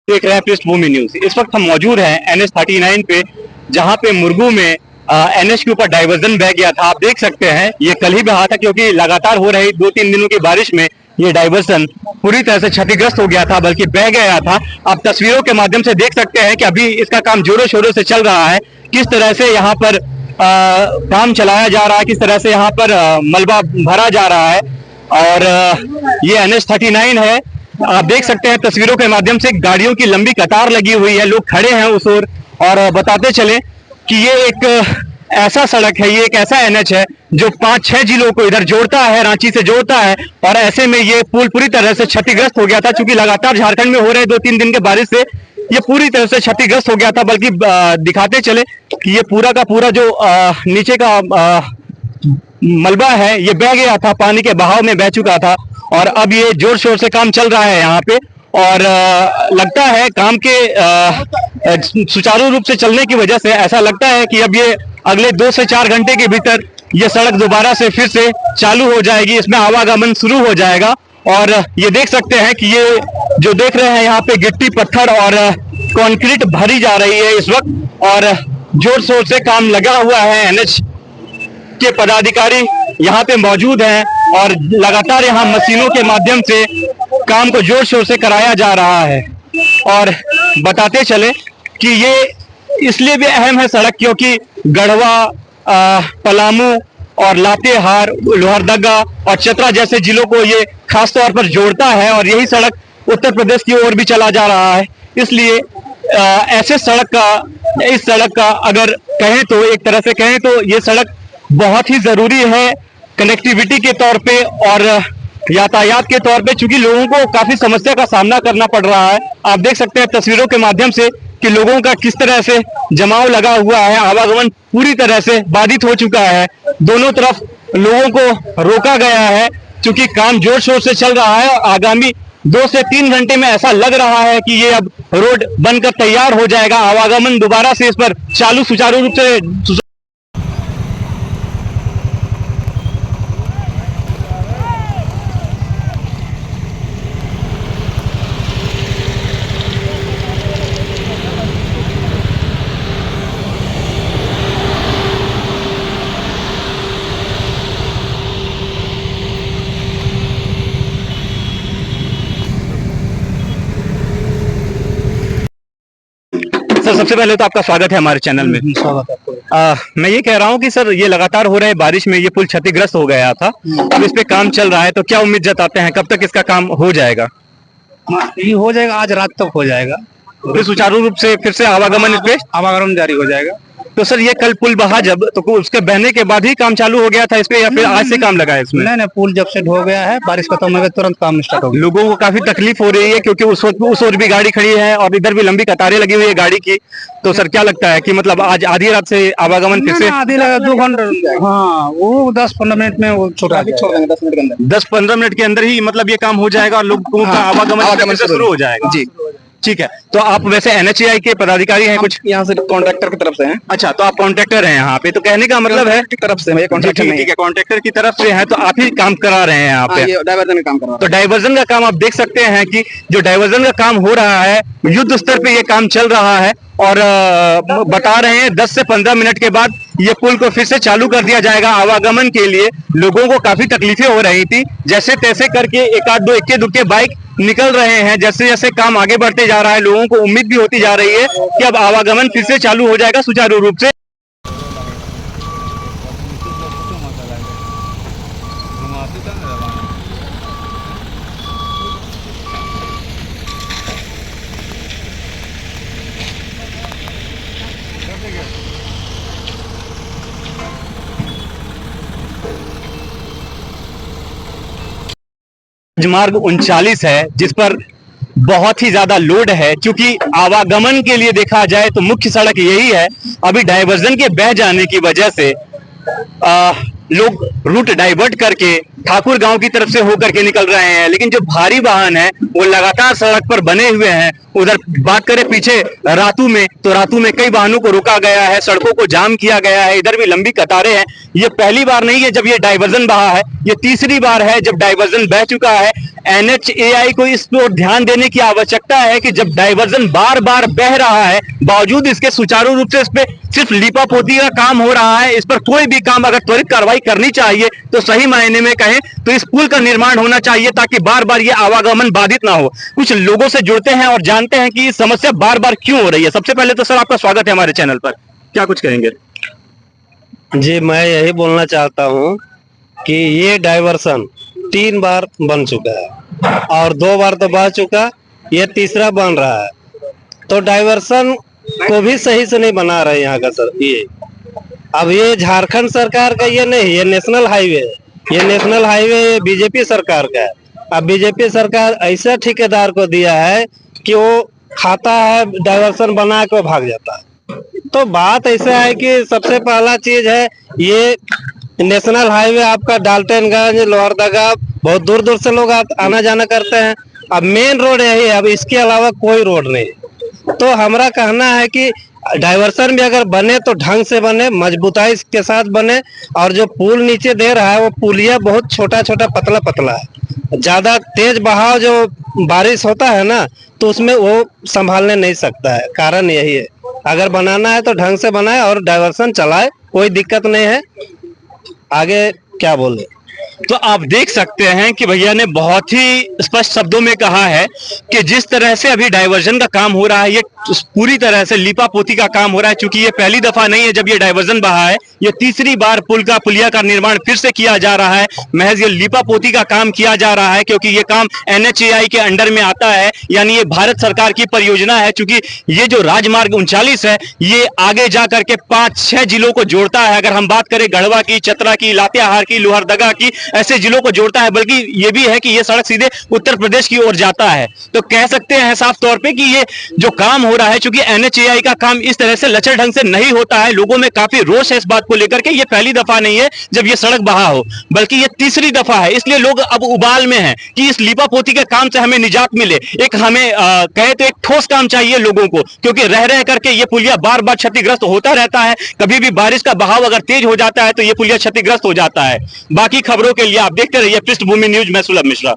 देख रहे हैं पृष्ठभूमि न्यूज। इस वक्त हम मौजूद हैं NH-39 पे, जहां पे मुरगू में NH के ऊपर डाइवर्जन बह गया था। आप देख सकते हैं ये कल ही बहा था, क्योंकि लगातार हो रही 2-3 दिनों की बारिश में ये डाइवर्जन पूरी तरह से क्षतिग्रस्त हो गया था, बल्कि बह गया था। आप तस्वीरों के माध्यम से देख सकते हैं कि अभी इसका काम जोरों शोरों से चल रहा है। किस तरह से यहाँ पर काम चलाया जा रहा है, किस तरह से यहाँ पर मलबा भरा जा रहा है। और ये NH-39 है। आप देख सकते हैं तस्वीरों के माध्यम से गाड़ियों की लंबी कतार लगी हुई है, लोग खड़े हैं उस ओर। और बताते चले कि ये एक ऐसा सड़क है, ये एक ऐसा NH है जो 5-6 जिलों को इधर जोड़ता है, रांची से जोड़ता है। और ऐसे में ये पुल पूरी तरह से क्षतिग्रस्त हो गया था, क्योंकि लगातार झारखंड में हो रहे 2-3 दिन के बारिश से ये पूरी तरह से क्षतिग्रस्त हो गया था। बल्कि दिखाते चले कि ये पूरा का पूरा जो नीचे का मलबा है ये बह गया था, पानी के बहाव में बह चुका था। और अब ये जोर शोर से काम चल रहा है यहाँ पे। और लगता है काम के सुचारू रूप से चलने की वजह से ऐसा लगता है कि अब ये अगले 2 से 4 घंटे के भीतर ये सड़क दोबारा से फिर से चालू हो जाएगी, इसमें आवागमन शुरू हो जाएगा। और ये देख सकते हैं कि ये जो देख रहे हैं यहाँ पे गिट्टी पत्थर और कंक्रीट भरी जा रही है इस वक्त। और जोर शोर से काम लगा हुआ है, NH के पदाधिकारी यहाँ पे मौजूद हैं और लगातार यहाँ मशीनों के माध्यम से काम को जोर शोर से कराया जा रहा है। और बताते चले कि ये इसलिए भी अहम है सड़क, क्योंकि गढ़वा, पलामू और लातेहार, लोहरदगा और चतरा जैसे जिलों को ये खास तौर पर जोड़ता है। और यही सड़क उत्तर प्रदेश की ओर भी चला जा रहा है। इसलिए ऐसे इस सड़क का अगर कहें तो, एक तरह से कहें तो ये सड़क बहुत ही जरूरी है कनेक्टिविटी के तौर पे और यातायात के तौर पे, चूंकि लोगों को काफी समस्या का सामना करना पड़ रहा है। आप देख सकते हैं तस्वीरों के माध्यम से कि लोगों का किस तरह से जमाव लगा हुआ है, आवागमन पूरी तरह से बाधित हो चुका है। दोनों तरफ लोगों को रोका गया है, चूंकि काम जोर शोर से चल रहा है। आगामी 2 से 3 घंटे में ऐसा लग रहा है कि ये अब रोड बनकर तैयार हो जाएगा, आवागमन दोबारा से इस पर चालू सुचारू रूप से। सर, सबसे पहले तो आपका स्वागत है हमारे चैनल में। स्वागत है। मैं ये कह रहा हूँ कि सर ये लगातार हो रहे बारिश में ये पुल क्षतिग्रस्त हो गया था, अब इस पे काम चल रहा है, तो क्या उम्मीद जताते हैं, कब तक इसका काम हो जाएगा? ये हो जाएगा, आज रात तक हो जाएगा, फिर सुचारू रूप से फिर से आवागमन इस पे आवागमन जारी हो जाएगा। तो सर ये कल पुल बहा जब, तो उसके बहने के बाद ही काम चालू हो गया था इस पे, या फिर आज से काम लगा है इसमें? नहीं, पुल जब से हो गया है, बारिश खत्म हो गया तुरंत काम स्टार्ट हो गया। लोगों को काफी तकलीफ हो रही है, क्योंकि उस ओर भी गाड़ी खड़ी है और इधर भी लंबी कतारें लगी हुई है गाड़ी की। तो सर क्या लगता है कि मतलब आज आधी रात से आवागमन फिर से? आधी लगा 2 घंटे, हाँ वो 10-15 मिनट में वो छोड़ देंगे, 10 मिनट के अंदर, 10-15 मिनट के अंदर ही मतलब ये काम हो जाएगा और लोगों का आवागमन शुरू हो जाएगा। जी ठीक है। तो आप वैसे NHAI के पदाधिकारी हैं कुछ? यहाँ से कॉन्ट्रैक्टर की तरफ से हैं। अच्छा, तो आप कॉन्ट्रैक्टर हैं यहाँ पे, तो कहने का मतलब है की तरफ से, कॉन्ट्रैक्टर नहीं ठीक है, कॉन्ट्रैक्टर की तरफ से है, तो आप ही काम करा रहे हैं यहाँ पे? डाइवर्जन का काम कर रहा है। तो डाइवर्जन का काम आप देख सकते हैं कि जो डाइवर्जन का काम हो रहा है, युद्ध स्तर पे ये काम चल रहा है। और बता रहे हैं 10 से 15 मिनट के बाद ये पुल को फिर से चालू कर दिया जाएगा आवागमन के लिए। लोगों को काफी तकलीफें हो रही थी, जैसे तैसे करके एक आध दो इक्के दुक्के बाइक निकल रहे हैं। जैसे जैसे काम आगे बढ़ते जा रहा है, लोगों को उम्मीद भी होती जा रही है कि अब आवागमन फिर से चालू हो जाएगा सुचारू रूप से। मार्ग 39 है, जिस पर बहुत ही ज्यादा लोड है, क्योंकि आवागमन के लिए देखा जाए तो मुख्य सड़क यही है। अभी डाइवर्जन के बह जाने की वजह से लोग रूट डाइवर्ट करके ठाकुर गांव की तरफ से होकर के निकल रहे हैं, लेकिन जो भारी वाहन है वो लगातार सड़क पर बने हुए हैं। उधर बात करें पीछे रातू में, तो रातू में कई वाहनों को रोका गया है, सड़कों को जाम किया गया है, इधर भी लंबी कतारें हैं। ये पहली बार नहीं है जब ये डाइवर्जन बहा है, ये तीसरी बार है जब डाइवर्जन बह चुका है। NHAI को इस पर ध्यान देने की आवश्यकता है कि जब डाइवर्जन बार बार बह रहा है, बावजूद इसके सुचारू रूप से इस पे सिर्फ लीपापोती का काम हो रहा है, इस पर कोई भी काम अगर त्वरित कार्रवाई करनी चाहिए तो सही मायने में कहें तो इस पुल का निर्माण होना चाहिए, ताकि बार बार ये आवागमन बाधित ना हो। कुछ लोगों से जुड़ते हैं और जानते हैं कि ये समस्या बार बार क्यों हो रही है। सबसे पहले तो सर आपका स्वागत है हमारे चैनल पर, क्या कुछ कहेंगे? जी, मैं यही बोलना चाहता हूँ कि ये डाइवर्सन 3 बार बन चुका है और 2 बार तो बह चुका, ये तीसरा बन रहा है। तो डाइवर्सन को भी सही से नहीं बना रहे यहाँ का सर। ये अब ये झारखंड सरकार का ये नहीं, ये नेशनल हाईवे है। ये नेशनल हाईवे बीजेपी सरकार का है। अब बीजेपी सरकार ऐसा ठेकेदार को दिया है कि वो खाता है, डाइवर्सन बना के भाग जाता है। तो बात ऐसा है कि सबसे पहला चीज है ये नेशनल हाईवे आपका डाल्टनगंज, लोहरदगा, बहुत दूर दूर से लोग आना जाना करते हैं। अब मेन रोड यही है, अब इसके अलावा कोई रोड नहीं। तो हमारा कहना है कि डाइवर्सन भी अगर बने तो ढंग से बने, मजबूताई के साथ बने। और जो पुल नीचे दे रहा है वो पुलिया बहुत छोटा छोटा पतला पतला है। ज्यादा तेज बहाव जो बारिश होता है ना, तो उसमें वो संभालने नहीं सकता है। कारण यही है, अगर बनाना है तो ढंग से बनाए और डाइवर्सन चलाए, कोई दिक्कत नहीं है। आगे क्या बोले? तो आप देख सकते हैं कि भैया ने बहुत ही स्पष्ट शब्दों में कहा है कि जिस तरह से अभी डाइवर्जन का काम हो रहा है, ये पूरी तरह से लीपापोती का काम हो रहा है। चूंकि ये पहली दफा नहीं है जब ये डाइवर्जन बहा है, ये तीसरी बार पुलिया का निर्माण फिर से किया जा रहा है। महज ये लीपापोती का काम किया जा रहा है क्योंकि ये काम NHAI के अंडर में आता है, यानी ये भारत सरकार की परियोजना है। चूंकि ये जो राजमार्ग 39 है, ये आगे जा करके 5-6 जिलों को जोड़ता है। अगर हम बात करें गढ़वा की, चतरा की, लातेहार की, लोहरदगा की, ऐसे जिलों को जोड़ता है। बल्कि ये भी है कि ये सड़क सीधे उत्तर प्रदेश की ओर जाता है। तो कह सकते हैं साफ तौर पे कि ये जो काम हो रहा है, चूंकि NHAI का काम इस तरह से लचर ढंग से नहीं होता है, लोगों में काफी रोष है इस बात को लेकर के। ये पहली दफा नहीं है जब ये सड़क बहा हो, बल्कि ये तीसरी दफा है। इसलिए लोग अब उबाल में हैं कि इस लीपापोती के काम से हमें निजात मिले। एक हमें कहे तो एक ठोस काम चाहिए लोगों को, क्योंकि रह रह करके ये पुलिया बार बार क्षतिग्रस्त होता रहता है। कभी भी बारिश का बहाव अगर तेज हो जाता है तो ये पुलिया क्षतिग्रस्त हो जाता है। बाकी खबरों के लिए आप देखते रहिए पृष्ठभूमि न्यूज। मैं सुलभ मिश्रा।